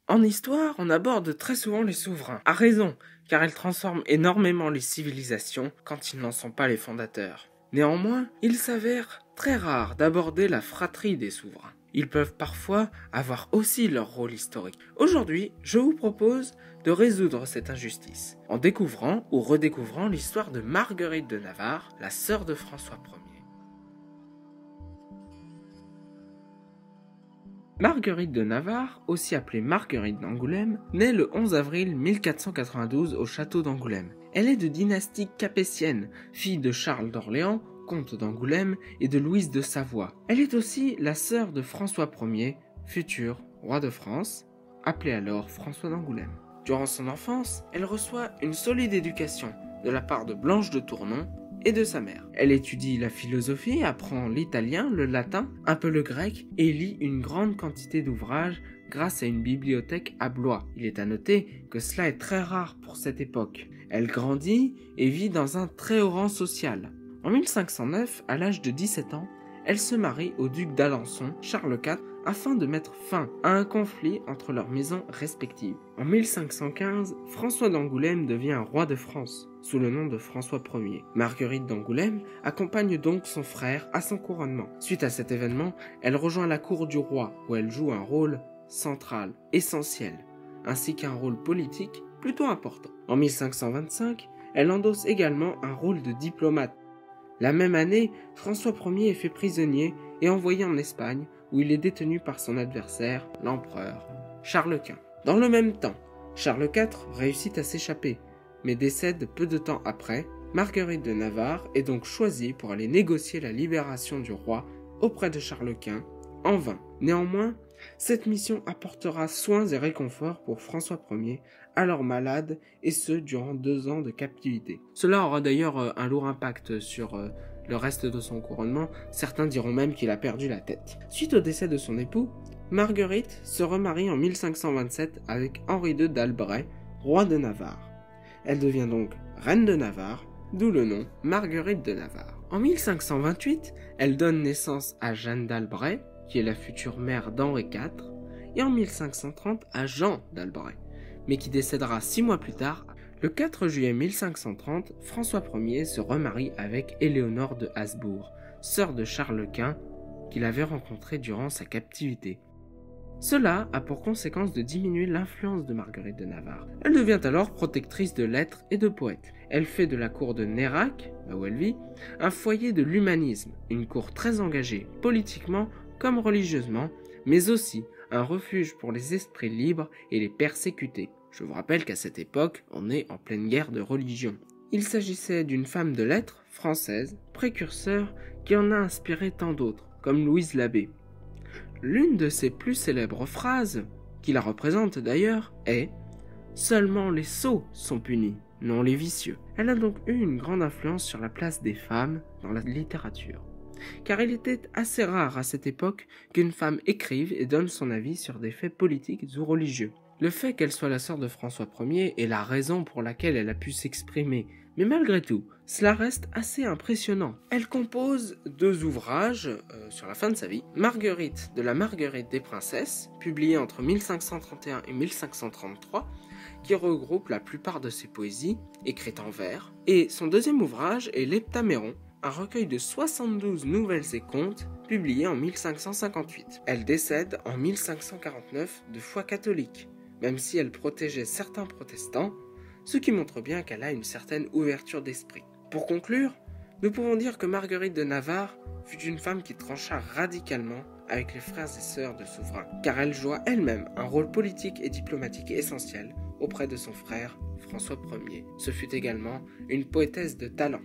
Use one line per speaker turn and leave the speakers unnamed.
En histoire, on aborde très souvent les souverains, à raison, car ils transforment énormément les civilisations quand ils n'en sont pas les fondateurs. Néanmoins, il s'avère très rare d'aborder la fratrie des souverains. Ils peuvent parfois avoir aussi leur rôle historique. Aujourd'hui, je vous propose de résoudre cette injustice, en découvrant ou redécouvrant l'histoire de Marguerite de Navarre, la sœur de François Ier. Marguerite de Navarre, aussi appelée Marguerite d'Angoulême, naît le 11 avril 1492 au château d'Angoulême. Elle est de dynastie capétienne, fille de Charles d'Orléans, comte d'Angoulême, et de Louise de Savoie. Elle est aussi la sœur de François Ier, futur roi de France, appelé alors François d'Angoulême. Durant son enfance, elle reçoit une solide éducation de la part de Blanche de Tournon et de sa mère. Elle étudie la philosophie, apprend l'italien, le latin, un peu le grec et lit une grande quantité d'ouvrages grâce à une bibliothèque à Blois. Il est à noter que cela est très rare pour cette époque. Elle grandit et vit dans un très haut rang social. En 1509, à l'âge de 17 ans, elle se marie au duc d'Alençon, Charles IV, afin de mettre fin à un conflit entre leurs maisons respectives. En 1515, François d'Angoulême devient roi de France, sous le nom de François Ier. Marguerite d'Angoulême accompagne donc son frère à son couronnement. Suite à cet événement, elle rejoint la cour du roi, où elle joue un rôle central, essentiel, ainsi qu'un rôle politique plutôt important. En 1525, elle endosse également un rôle de diplomate. La même année, François Ier est fait prisonnier et envoyé en Espagne, où il est détenu par son adversaire, l'empereur Charles Quint. Dans le même temps, Charles IV réussit à s'échapper, mais décède peu de temps après. Marguerite de Navarre est donc choisie pour aller négocier la libération du roi auprès de Charles Quint, en vain. Néanmoins, cette mission apportera soins et réconforts pour François Ier, alors malade, et ce durant 2 ans de captivité. Cela aura d'ailleurs un lourd impact sur le reste de son couronnement, certains diront même qu'il a perdu la tête. Suite au décès de son époux, Marguerite se remarie en 1527 avec Henri II d'Albret, roi de Navarre. Elle devient donc reine de Navarre, d'où le nom Marguerite de Navarre. En 1528, elle donne naissance à Jeanne d'Albret, qui est la future mère d'Henri IV, et en 1530 à Jean d'Albret, mais qui décédera 6 mois plus tard. Le 4 juillet 1530, François Ier se remarie avec Éléonore de Habsbourg, sœur de Charles Quint, qu'il avait rencontrée durant sa captivité. Cela a pour conséquence de diminuer l'influence de Marguerite de Navarre. Elle devient alors protectrice de lettres et de poètes. Elle fait de la cour de Nérac, là où elle vit, un foyer de l'humanisme, une cour très engagée, politiquement comme religieusement, mais aussi un refuge pour les esprits libres et les persécutés. Je vous rappelle qu'à cette époque, on est en pleine guerre de religion. Il s'agissait d'une femme de lettres, française, précurseur, qui en a inspiré tant d'autres, comme Louise Labbé. L'une de ses plus célèbres phrases, qui la représente d'ailleurs, est « Seulement les sots sont punis, non les vicieux ». Elle a donc eu une grande influence sur la place des femmes dans la littérature. Car il était assez rare à cette époque qu'une femme écrive et donne son avis sur des faits politiques ou religieux. Le fait qu'elle soit la sœur de François Ier est la raison pour laquelle elle a pu s'exprimer, mais malgré tout, cela reste assez impressionnant. Elle compose 2 ouvrages sur la fin de sa vie. Marguerite de la Marguerite des Princesses, publié entre 1531 et 1533, qui regroupe la plupart de ses poésies, écrites en vers, et son deuxième ouvrage est l'Heptaméron, un recueil de 72 nouvelles et contes publiés en 1558. Elle décède en 1549 de foi catholique, même si elle protégeait certains protestants, ce qui montre bien qu'elle a une certaine ouverture d'esprit. Pour conclure, nous pouvons dire que Marguerite de Navarre fut une femme qui trancha radicalement avec les frères et sœurs de souverains, car elle joua elle-même un rôle politique et diplomatique essentiel auprès de son frère François Ier. Ce fut également une poétesse de talent.